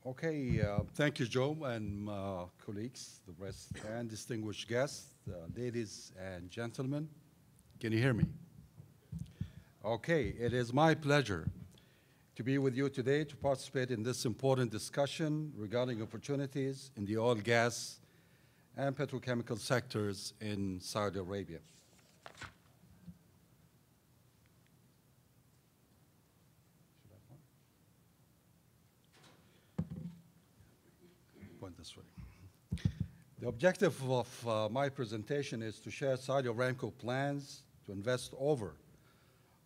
Thank you, Joe, and colleagues, the rest, and distinguished guests, ladies and gentlemen. Can you hear me? Okay, it is my pleasure to be with you today to participate in this important discussion regarding opportunities in the oil, gas, and petrochemical sectors in Saudi Arabia. This way. The objective of my presentation is to share Saudi Aramco plans to invest over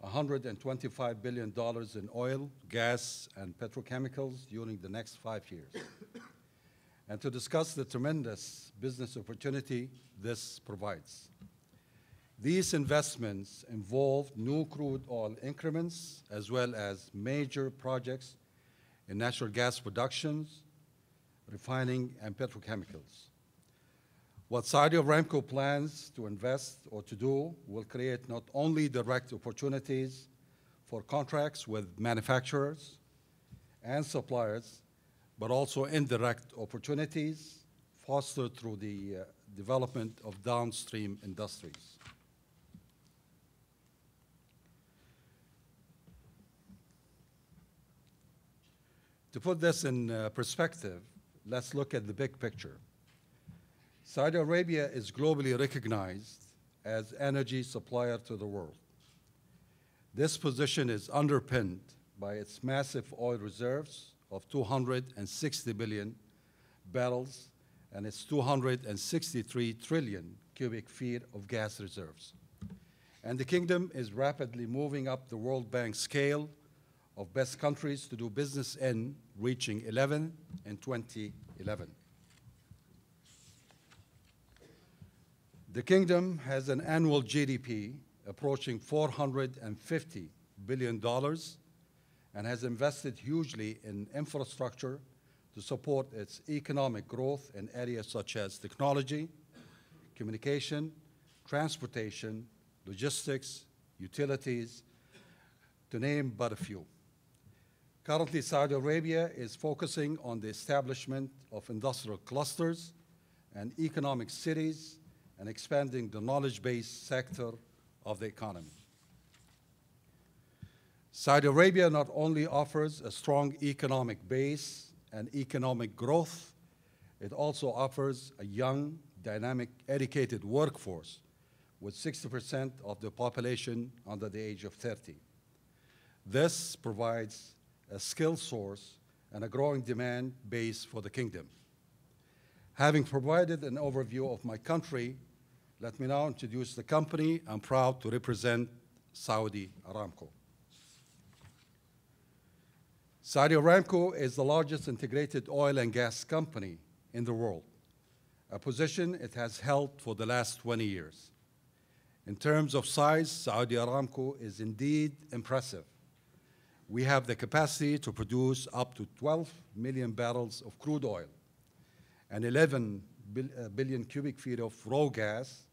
$125 billion in oil, gas, and petrochemicals during the next 5 years, and to discuss the tremendous business opportunity this provides. These investments involve new crude oil increments as well as major projects in natural gas productions, refining, and petrochemicals. What Saudi Aramco plans to invest or to do will create not only direct opportunities for contracts with manufacturers and suppliers, but also indirect opportunities fostered through the development of downstream industries. To put this in perspective, let's look at the big picture. Saudi Arabia is globally recognized as energy supplier to the world. This position is underpinned by its massive oil reserves of 260 billion barrels and its 263 trillion cubic feet of gas reserves. And the kingdom is rapidly moving up the World Bank scale of best countries to do business in, reaching 11 in 2011. The kingdom has an annual GDP approaching $450 billion and has invested hugely in infrastructure to support its economic growth in areas such as technology, communication, transportation, logistics, utilities, to name but a few. Currently, Saudi Arabia is focusing on the establishment of industrial clusters and economic cities and expanding the knowledge-based sector of the economy. Saudi Arabia not only offers a strong economic base and economic growth, it also offers a young, dynamic, educated workforce with 60% of the population under the age of 30. This provides a skill source and a growing demand base for the kingdom. Having provided an overview of my country, let me now introduce the company I'm proud to represent, Saudi Aramco. Saudi Aramco is the largest integrated oil and gas company in the world, a position it has held for the last 20 years. In terms of size, Saudi Aramco is indeed impressive. We have the capacity to produce up to 12 million barrels of crude oil and 11 billion cubic feet of raw gas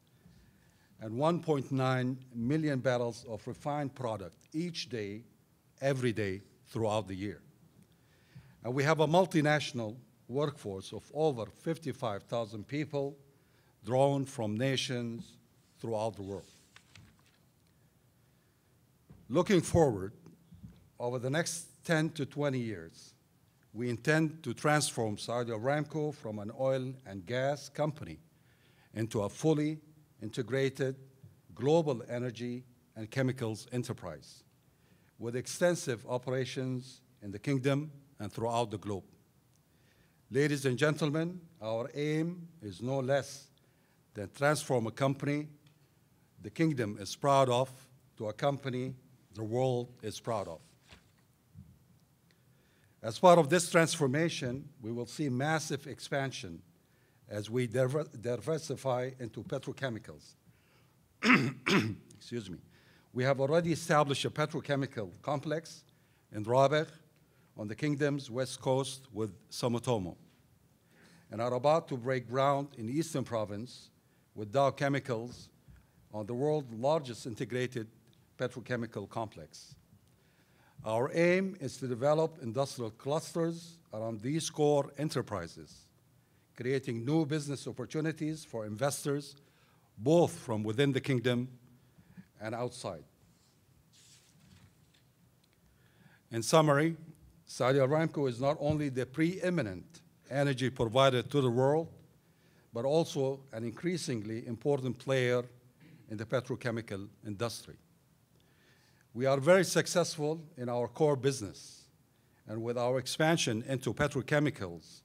and 1.9 million barrels of refined product each day, every day, throughout the year. And we have a multinational workforce of over 55,000 people drawn from nations throughout the world. Looking forward, over the next 10 to 20 years, we intend to transform Saudi Aramco from an oil and gas company into a fully integrated global energy and chemicals enterprise with extensive operations in the kingdom and throughout the globe. Ladies and gentlemen, our aim is no less than transform a company the kingdom is proud of to a company the world is proud of. As part of this transformation, we will see massive expansion as we diversify into petrochemicals. Excuse me. We have already established a petrochemical complex in Rafie on the kingdom's west coast with Sumitomo, and are about to break ground in Eastern Province with Dow Chemicals on the world's largest integrated petrochemical complex. Our aim is to develop industrial clusters around these core enterprises, creating new business opportunities for investors, both from within the kingdom and outside. In summary, Saudi Aramco is not only the preeminent energy provider to the world, but also an increasingly important player in the petrochemical industry. We are very successful in our core business, and with our expansion into petrochemicals,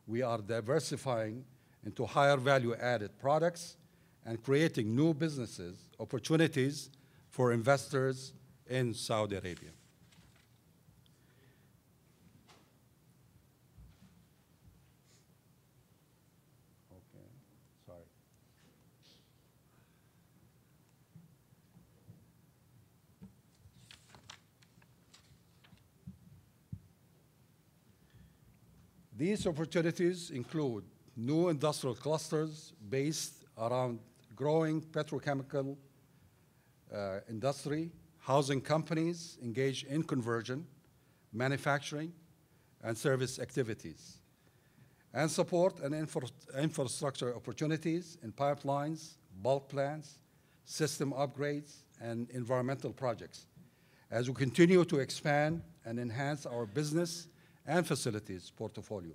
we are diversifying into higher value-added products and creating new businesses opportunities for investors in Saudi Arabia. These opportunities include new industrial clusters based around growing petrochemical industry, housing companies engaged in conversion, manufacturing, and service activities, and support and infrastructure opportunities in pipelines, bulk plants, system upgrades, and environmental projects as we continue to expand and enhance our business and facilities portfolio.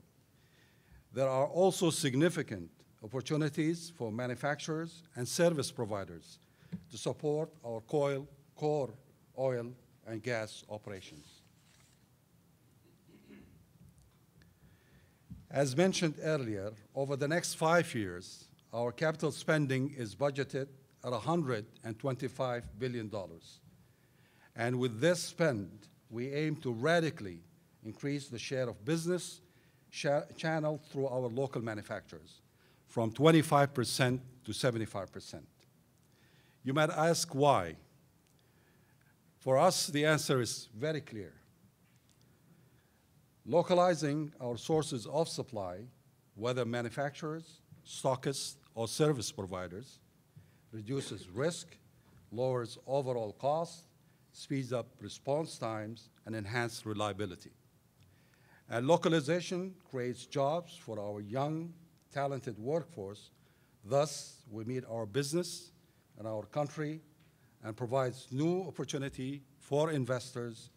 There are also significant opportunities for manufacturers and service providers to support our core oil and gas operations. As mentioned earlier, over the next 5 years, our capital spending is budgeted at $125 billion. And with this spend, we aim to radically increase the share of business channeled through our local manufacturers from 25% to 75%. You might ask why. For us, the answer is very clear. Localizing our sources of supply, whether manufacturers, stockists, or service providers, reduces risk, lowers overall costs, speeds up response times, and enhances reliability. And localization creates jobs for our young, talented workforce. Thus, we meet our business and our country and provides new opportunity for investors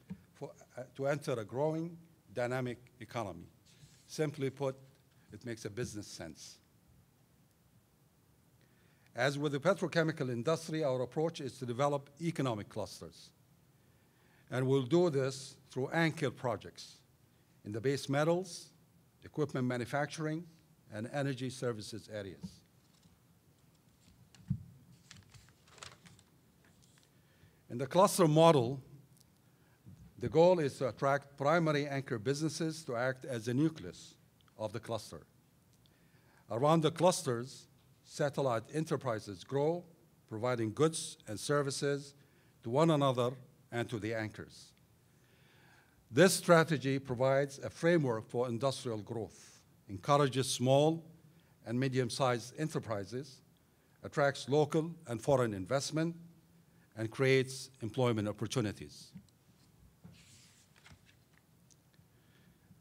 to enter a growing, dynamic economy. Simply put, it makes a business sense. As with the petrochemical industry, our approach is to develop economic clusters. And we'll do this through anchor projects in the base metals, equipment manufacturing, and energy services areas. In the cluster model, the goal is to attract primary anchor businesses to act as the nucleus of the cluster. Around the clusters, satellite enterprises grow, providing goods and services to one another and to the anchors. This strategy provides a framework for industrial growth, encourages small and medium-sized enterprises, attracts local and foreign investment, and creates employment opportunities.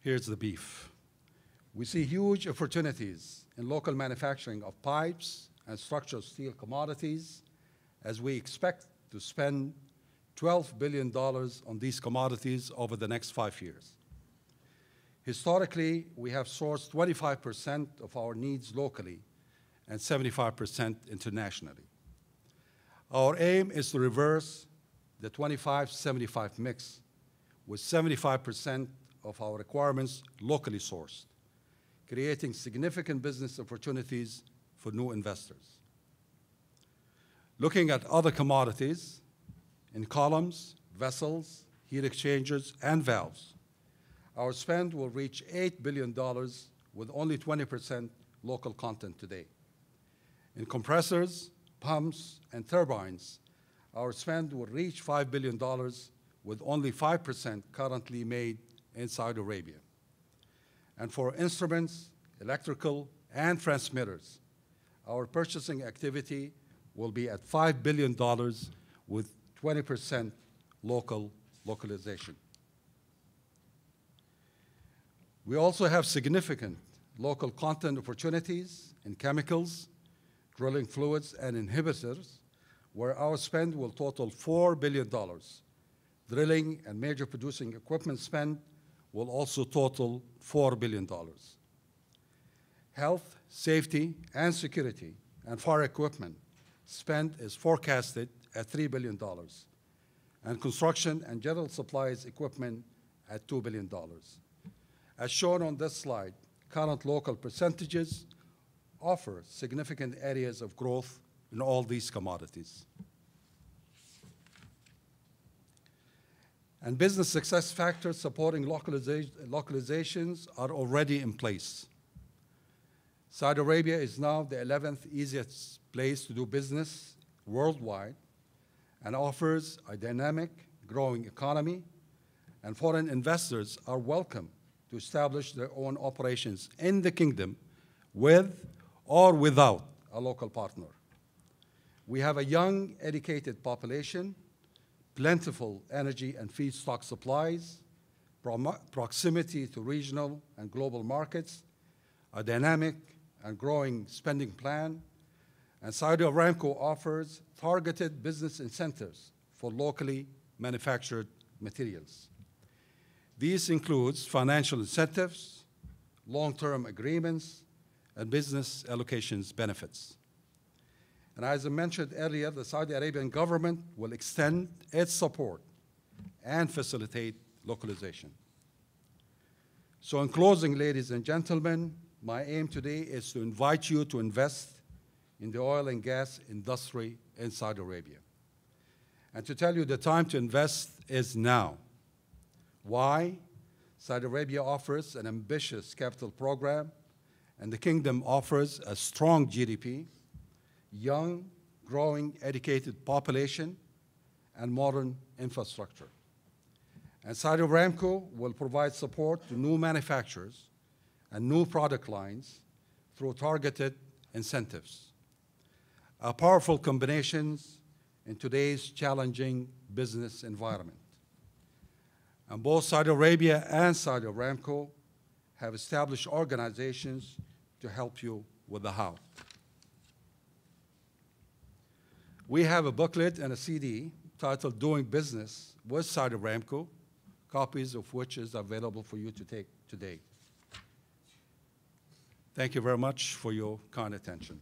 Here's the beef. We see huge opportunities in local manufacturing of pipes and structural steel commodities, as we expect to spend $12 billion on these commodities over the next 5 years. Historically, we have sourced 25% of our needs locally and 75% internationally. Our aim is to reverse the 25-75 mix, with 75% of our requirements locally sourced, creating significant business opportunities for new investors. Looking at other commodities, in columns, vessels, heat exchangers, and valves, our spend will reach $8 billion with only 20% local content today. In compressors, pumps, and turbines, our spend will reach $5 billion with only 5% currently made in Saudi Arabia. And for instruments, electrical, and transmitters, our purchasing activity will be at $5 billion with 20% localization. We also have significant local content opportunities in chemicals, drilling fluids, and inhibitors, where our spend will total $4 billion. Drilling and major producing equipment spend will also total $4 billion. Health, safety, and security and fire equipment spend is forecasted at $3 billion, and construction and general supplies equipment at $2 billion. As shown on this slide, current local percentages offer significant areas of growth in all these commodities. And business success factors supporting localizations are already in place. Saudi Arabia is now the 11th easiest place to do business worldwide and offers a dynamic, growing economy, and foreign investors are welcome to establish their own operations in the kingdom with or without a local partner. We have a young, educated population, plentiful energy and feedstock supplies, proximity to regional and global markets, a dynamic and growing spending plan, and Saudi Aramco offers targeted business incentives for locally manufactured materials. These include financial incentives, long-term agreements, and business allocations benefits. And as I mentioned earlier, the Saudi Arabian government will extend its support and facilitate localization. So in closing, ladies and gentlemen, my aim today is to invite you to invest in the oil and gas industry in Saudi Arabia, and to tell you the time to invest is now. Why? Saudi Arabia offers an ambitious capital program, and the kingdom offers a strong GDP, young, growing, educated population, and modern infrastructure. And Saudi Aramco will provide support to new manufacturers and new product lines through targeted incentives. A powerful combinations in today's challenging business environment. And both Saudi Arabia and Saudi Aramco have established organizations to help you with the how. We have a booklet and a CD titled Doing Business with Saudi Aramco, copies of which is available for you to take today. Thank you very much for your kind attention.